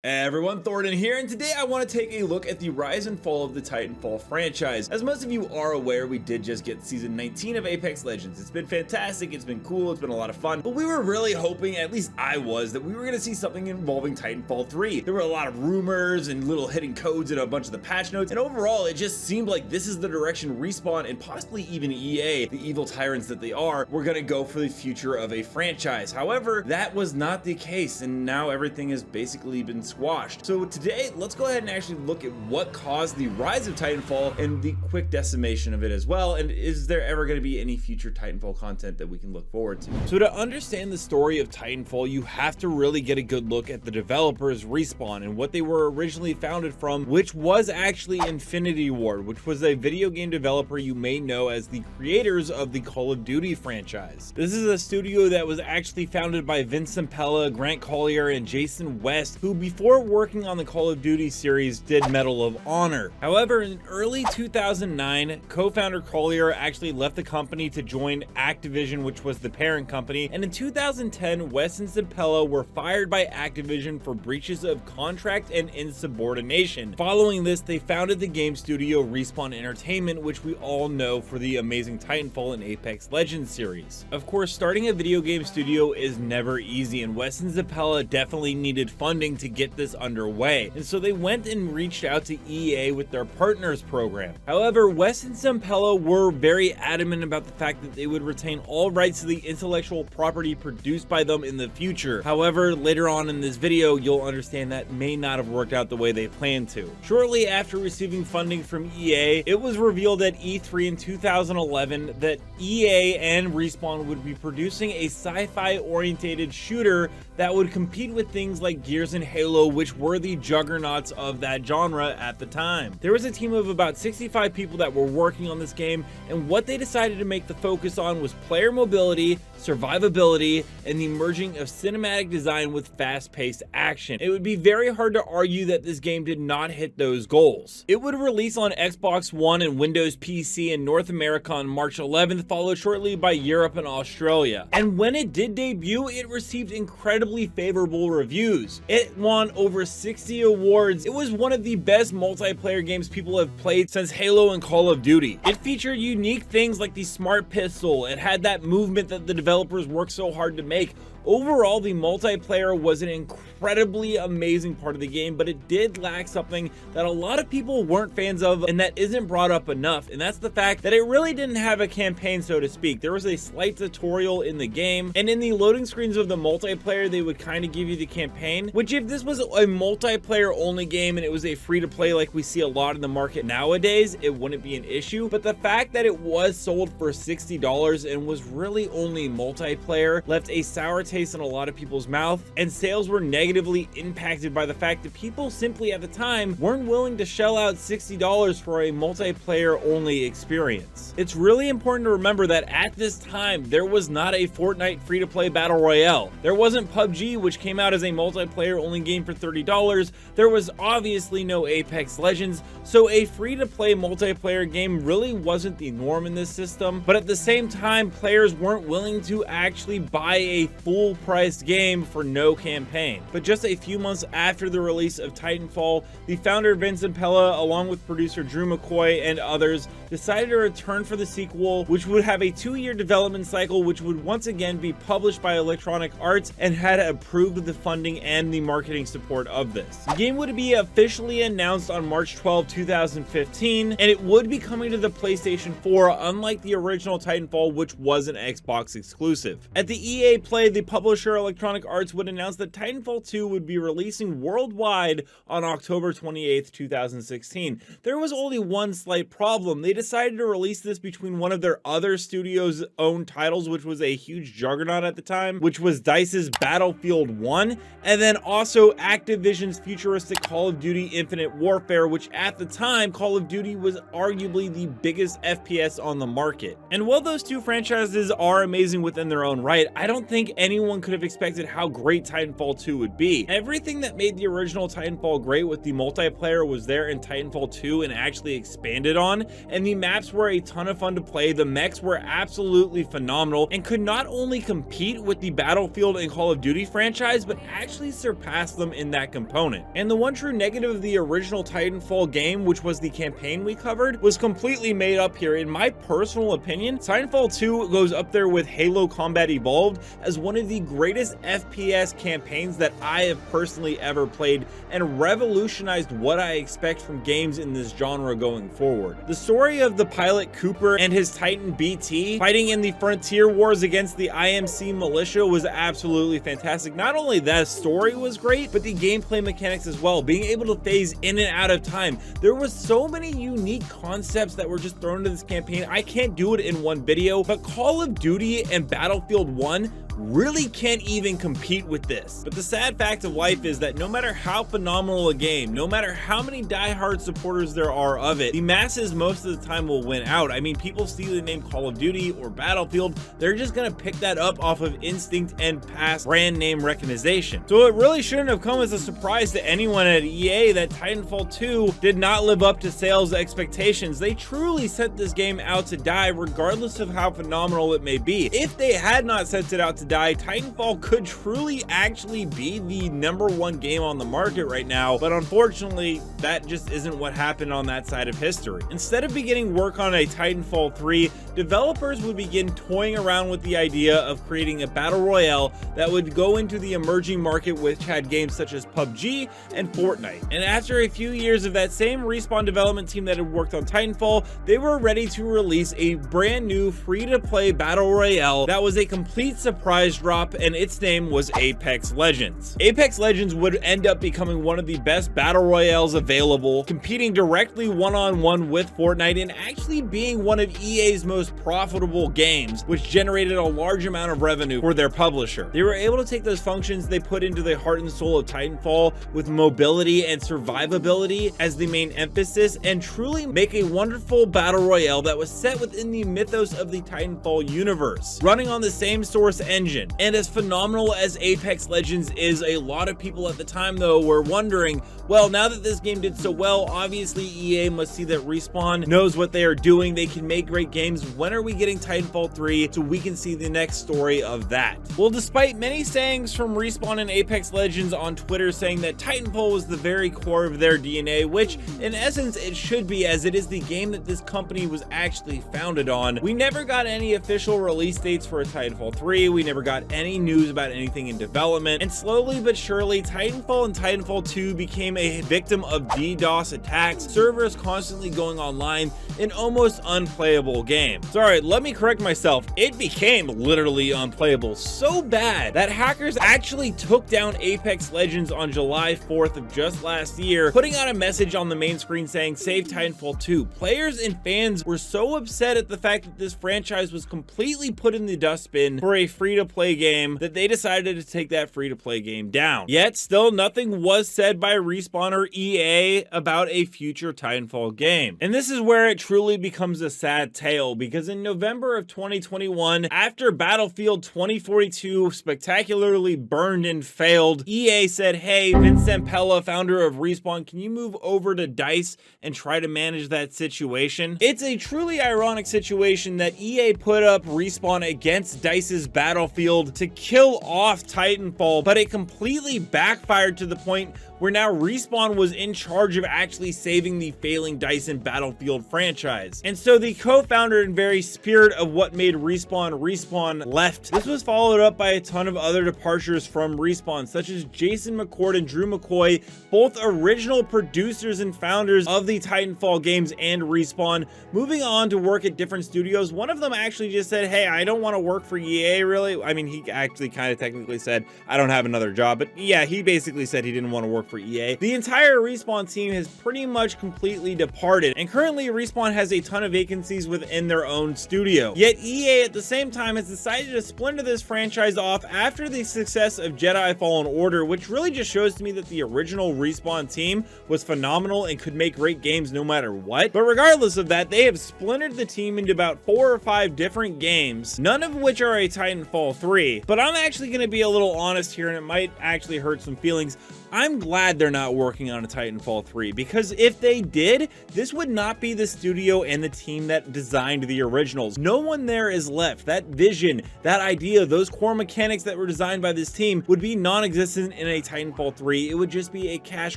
Hey everyone, Thordan here, and today I want to take a look at the rise and fall of the Titanfall franchise. As most of you are aware, we did just get Season 19 of Apex Legends. It's been fantastic, it's been cool, it's been a lot of fun, but we were really hoping, at least I was, that we were going to see something involving Titanfall 3. There were a lot of rumors and little hidden codes in a bunch of the patch notes, and overall it just seemed like this is the direction Respawn and possibly even EA, the evil tyrants that they are, were going to go for the future of a franchise. However, that was not the case, and now everything has basically been squashed. So today, let's go ahead and actually look at what caused the rise of Titanfall and the quick decimation of it as well, and is there ever going to be any future Titanfall content that we can look forward to. So to understand the story of Titanfall, you have to really get a good look at the developers Respawn and what they were originally founded from, which was actually Infinity Ward, which was a video game developer you may know as the creators of the Call of Duty franchise. This is a studio that was actually founded by Vince Zampella, Grant Collier, and Jason West, who before working on the Call of Duty series did Medal of Honor. However, in early 2009, co-founder Collier actually left the company to join Activision, which was the parent company, and in 2010, West and Zampella were fired by Activision for breaches of contract and insubordination. Following this, they founded the game studio Respawn Entertainment, which we all know for the amazing Titanfall and Apex Legends series. Of course, starting a video game studio is never easy, and West and Zampella definitely needed funding to get this underway, and so they went and reached out to EA with their partners program. However, West and Zampella were very adamant about the fact that they would retain all rights to the intellectual property produced by them in the future. However, later on in this video, you'll understand that may not have worked out the way they planned to. Shortly after receiving funding from EA, it was revealed at E3 in 2011 that EA and Respawn would be producing a sci-fi orientated shooter that would compete with things like Gears and Halo, which were the juggernauts of that genre at the time. There was a team of about 65 people that were working on this game, and what they decided to make the focus on was player mobility, survivability, and the merging of cinematic design with fast-paced action. It would be very hard to argue that this game did not hit those goals. It would release on Xbox One and Windows PC in North America on March 11th, followed shortly by Europe and Australia. And when it did debut, it received incredibly favorable reviews. It won over 60 awards. It was one of the best multiplayer games people have played since Halo and Call of Duty. It featured unique things like the smart pistol. It had that movement that the developers worked so hard to make. Overall, the multiplayer was an incredibly amazing part of the game, but it did lack something that a lot of people weren't fans of and that isn't brought up enough, and that's the fact that it really didn't have a campaign, so to speak. There was a slight tutorial in the game, and in the loading screens of the multiplayer, they would kind of give you the campaign, which if this was a multiplayer only game and it was a free-to-play like we see a lot in the market nowadays, it wouldn't be an issue. But the fact that it was sold for $60 and was really only multiplayer left a sour taste in a lot of people's mouth, and sales were negatively impacted by the fact that people simply at the time weren't willing to shell out $60 for a multiplayer only experience. It's really important to remember that at this time there was not a Fortnite free-to-play battle royale. There wasn't PUBG, which came out as a multiplayer only game for $30. There was obviously no Apex Legends, so a free-to-play multiplayer game really wasn't the norm in this system. But at the same time, players weren't willing to actually buy a full-priced game for no campaign. But just a few months after the release of Titanfall, the founder Vince Zampella, along with producer Drew McCoy and others, decided to return for the sequel, which would have a 2-year development cycle, which would once again be published by Electronic Arts and had approved the funding and the marketing support of this. The game would be officially announced on March 12, 2015, and it would be coming to the PlayStation 4, unlike the original Titanfall, which was an Xbox exclusive. At the EA Play, the publisher Electronic Arts would announce that Titanfall 2 would be releasing worldwide on October 28th, 2016. There was only one slight problem. They decided to release this between one of their other studios' own titles, which was a huge juggernaut at the time, which was DICE's Battlefield 1, and then also Activision's futuristic Call of Duty Infinite Warfare, which at the time, Call of Duty was arguably the biggest FPS on the market. And while those two franchises are amazing within their own right, I don't think anyone could have expected how great Titanfall 2 would be. Everything that made the original Titanfall great with the multiplayer was there in Titanfall 2 and actually expanded on, and the maps were a ton of fun to play, the mechs were absolutely phenomenal, and could not only compete with the Battlefield and Call of Duty franchise, but actually surpass them in that component. And the one true negative of the original Titanfall game, which was the campaign we covered, was completely made up here. In my personal opinion, Titanfall 2 goes up there with Halo Combat Evolved as one of the greatest FPS campaigns that I have personally ever played, and revolutionized what I expect from games in this genre going forward. The story of the pilot Cooper and his Titan BT fighting in the frontier wars against the IMC militia was absolutely fantastic. Not only that story was great, but the gameplay mechanics as well, being able to phase in and out of time. There was so many unique concepts that were just thrown into this campaign. I can't do it in one video, but Call of Duty and Battlefield 1 really can't even compete with this. But the sad fact of life is that no matter how phenomenal a game, no matter how many diehard supporters there are of it, the masses most of the time will win out. I mean, people see the name Call of Duty or Battlefield, they're just gonna pick that up off of instinct and past brand name recognition. So it really shouldn't have come as a surprise to anyone at EA that Titanfall 2 did not live up to sales expectations. They truly sent this game out to die, regardless of how phenomenal it may be. If they had not sent it out to die, Titanfall could truly actually be the #1 game on the market right now, but unfortunately that just isn't what happened on that side of history. Instead of beginning work on a Titanfall 3, developers would begin toying around with the idea of creating a battle royale that would go into the emerging market, which had games such as PUBG and Fortnite. And after a few years of that same Respawn development team that had worked on Titanfall, they were ready to release a brand new free-to-play battle royale that was a complete surprise drop, and its name was Apex Legends. Apex Legends would end up becoming one of the best battle royales available, competing directly one-on-one with Fortnite, and actually being one of EA's most profitable games, which generated a large amount of revenue for their publisher. They were able to take those functions they put into the heart and soul of Titanfall, with mobility and survivability as the main emphasis, and truly make a wonderful battle royale that was set within the mythos of the Titanfall universe, running on the same source engine. And as phenomenal as Apex Legends is, a lot of people at the time though were wondering, well, now that this game did so well, obviously EA must see that Respawn knows what they are doing, they can make great games. When are we getting Titanfall 3 so we can see the next story of that? Well, despite many sayings from Respawn and Apex Legends on Twitter saying that Titanfall was the very core of their DNA, which in essence it should be, as it is the game that this company was actually founded on, we never got any official release dates for a Titanfall 3, we never got any news about anything in development, and slowly but surely Titanfall and Titanfall 2 became a victim of DDoS attacks, servers constantly going online, an almost unplayable game. Sorry, let me correct myself, it became literally unplayable, so bad that hackers actually took down Apex Legends on July 4th of just last year, putting out a message on the main screen saying save Titanfall 2. Players and fans were so upset at the fact that this franchise was completely put in the dustbin for a free-to-play game that they decided to take that free-to-play game down. Yet still nothing was said by Respawn or EA about a future Titanfall game. And this is where it truly becomes a sad tale, because in November of 2021, after Battlefield 2042 spectacularly burned and failed, EA said, hey, Vincent Pella, founder of Respawn, can you move over to DICE and try to manage that situation? It's a truly ironic situation that EA put up Respawn against DICE's Battlefield to kill off Titanfall, but it completely backfired to the point where now Respawn was in charge of actually saving the failing DICE and Battlefield franchise. And so the co-founder and very spirit of what made Respawn left. This was followed up by a ton of other departures from Respawn, such as Jason McCord and Drew McCoy, both original producers and founders of the Titanfall games and Respawn, moving on to work at different studios. One of them actually just said, hey, I don't want to work for EA really. I mean, he actually kind of technically said, I don't have another job, but yeah, he basically said he didn't want to work for EA. The entire Respawn team has pretty much completely departed, and currently Respawn has a ton of vacancies within their own studio. Yet EA at the same time has decided to splinter this franchise off after the success of Jedi Fallen Order, which really just shows to me that the original Respawn team was phenomenal and could make great games no matter what. But regardless of that, they have splintered the team into about 4 or 5 different games, none of which are a Titanfall 3. But I'm actually going to be a little honest here, and it might actually hurt some feelings. I'm glad they're not working on a Titanfall 3, because if they did, this would not be the studio and the team that designed the originals. No one there is left. That vision, that idea, those core mechanics that were designed by this team would be non-existent in a Titanfall 3. It would just be a cash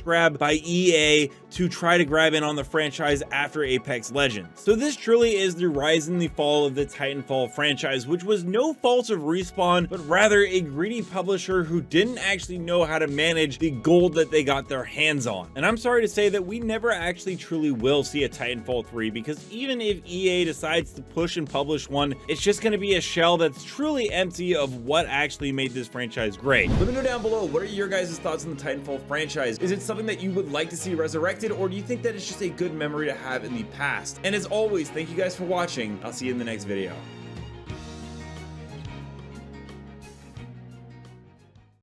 grab by EA to try to grab in on the franchise after Apex Legends. So this truly is the rise and the fall of the Titanfall franchise, which was no fault of Respawn, but rather a greedy publisher who didn't actually know how to manage the gold that they got their hands on. And I'm sorry to say that we never actually truly will see a Titanfall 3, because even if EA decides to push and publish one, it's just going to be a shell that's truly empty of what actually made this franchise great. Let me know down below, what are your guys' thoughts on the Titanfall franchise? Is it something that you would like to see resurrected, or do you think that it's just a good memory to have in the past? And as always, thank you guys for watching. I'll see you in the next video.